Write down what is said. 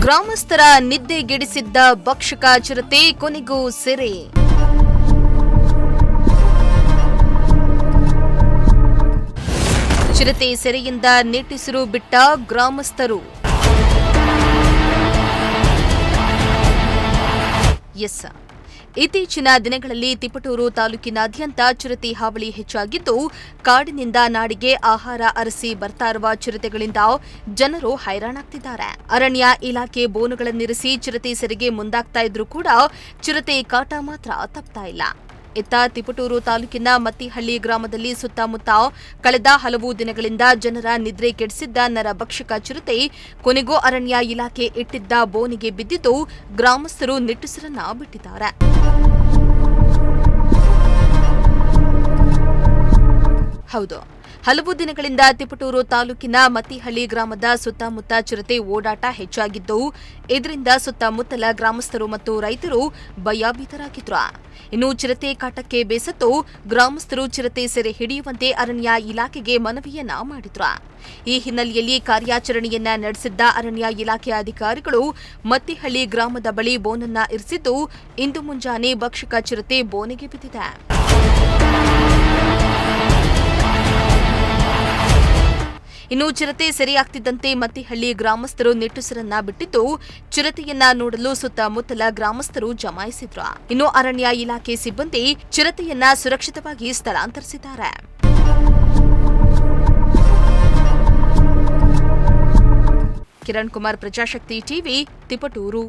ಗ್ರಾಮಸ್ಥರ ನಿದ್ದೆಗೆಡಿಸಿದ್ದ ಭಕ್ಷಕ ಚಿರತೆ ಕೊನೆಗೂ ಸೆರೆ. ಚಿರತೆ ಸೆರೆಯಿಂದ ನಿಟ್ಟುಸಿರು ಬಿಟ್ಟ ಗ್ರಾಮಸ್ಥರು. ಇತ್ತೀಚಿನ ದಿನಗಳಲ್ಲಿ ತಿಪಟೂರು ತಾಲೂಕಿನಾದ್ಯಂತ ಚಿರತೆ ಹಾವಳಿ ಹೆಚ್ಚಾಗಿದ್ದು, ಕಾಡಿನಿಂದ ನಾಡಿಗೆ ಆಹಾರ ಅರಸಿ ಬರ್ತಾ ಇರುವ ಚಿರತೆಗಳಿಂದ ಜನರು ಹೈರಾಣಾಗ್ತಿದ್ದಾರೆ. ಅರಣ್ಯ ಇಲಾಖೆ ಬೋನುಗಳನ್ನಿರಿಸಿ ಚಿರತೆ ಸೆರೆಗೆ ಮುಂದಾಗ್ತಾ ಇದ್ರೂ ಕೂಡ ಚಿರತೆ ಕಾಟ ಮಾತ್ರ ತಪ್ತಾ ಇಲ್ಲ. ಇತ್ತ ತಿಪಟೂರು ತಾಲೂಕಿನ ಮತ್ತಿಹಳ್ಳಿ ಗ್ರಾಮದಲ್ಲಿ ಸುತ್ತಮುತ್ತ ಕಳೆದ ಹಲವು ದಿನಗಳಿಂದ ಜನರ ನಿದ್ರೆ ಕೆಡಿಸಿದ್ದ ನರಭಕ್ಷಕ ಚಿರತೆ ಕೊನೆಗೂ ಅರಣ್ಯ ಇಲಾಖೆ ಇಟ್ಟಿದ್ದ ಬೋನಿಗೆ ಬಿದ್ದಿದ್ದು ಗ್ರಾಮಸ್ಥರು ನಿಟ್ಟುಸಿರನ್ನ ಬಿಟ್ಟಿದ್ದಾರೆ. ಹೌದು, ಹಲವು ದಿನಗಳಿಂದ ತಿಪಟೂರು ತಾಲೂಕಿನ ಮತ್ತಿಹಳ್ಳಿ ಗ್ರಾಮದ ಸುತ್ತಮುತ್ತ ಚಿರತೆ ಓಡಾಟ ಹೆಚ್ಚಾಗಿದ್ದು, ಇದರಿಂದ ಸುತ್ತಮುತ್ತಲ ಗ್ರಾಮಸ್ಥರು ಮತ್ತು ರೈತರು ಭಯಭೀತರಾಗಿದ್ರು. ಇನ್ನು ಚಿರತೆ ಕಾಟಕ್ಕೆ ಬೇಸತ್ತು ಗ್ರಾಮಸ್ಥರು ಚಿರತೆ ಸೆರೆ ಹಿಡಿಯುವಂತೆ ಅರಣ್ಯ ಇಲಾಖೆಗೆ ಮನವಿಯನ್ನ ಮಾಡಿದ್ರು. ಈ ಹಿನ್ನೆಲೆಯಲ್ಲಿ ಕಾರ್ಯಾಚರಣೆಯನ್ನ ನಡೆಸಿದ್ದ ಅರಣ್ಯ ಇಲಾಖೆ ಅಧಿಕಾರಿಗಳು ಮತ್ತಿಹಳ್ಳಿ ಗ್ರಾಮದ ಬಳಿ ಬೋನನ್ನ ಇರಿಸಿದ್ದು, ಇಂದು ಮುಂಜಾನೆ ಭಕ್ಷಕ ಚಿರತೆ ಬೋನಿಗೆ ಬಿದ್ದಿದೆ. ಇನ್ನು ಚಿರತೆ ಸೆರೆಯಾಗ್ತಿದ್ದಂತೆ ಮತ್ತಿಹಳ್ಳಿ ಗ್ರಾಮಸ್ಥರು ನಿಟ್ಟುಸಿರನ್ನ ಬಿಟ್ಟಿದ್ದು, ಚಿರತೆಯನ್ನ ನೋಡಲು ಸುತ್ತಮುತ್ತಲ ಗ್ರಾಮಸ್ಥರು ಜಮಾಯಿಸಿದ್ರು. ಇನ್ನು ಅರಣ್ಯ ಇಲಾಖೆ ಸಿಬ್ಬಂದಿ ಚಿರತೆಯನ್ನ ಸುರಕ್ಷಿತವಾಗಿ ಸ್ಥಳಾಂತರಿಸಿದ್ದಾರೆ. ಕಿರಣ್ ಕುಮಾರ್, ಪ್ರಜಾಶಕ್ತಿ ಟಿವಿ, ತಿಪಟೂರು.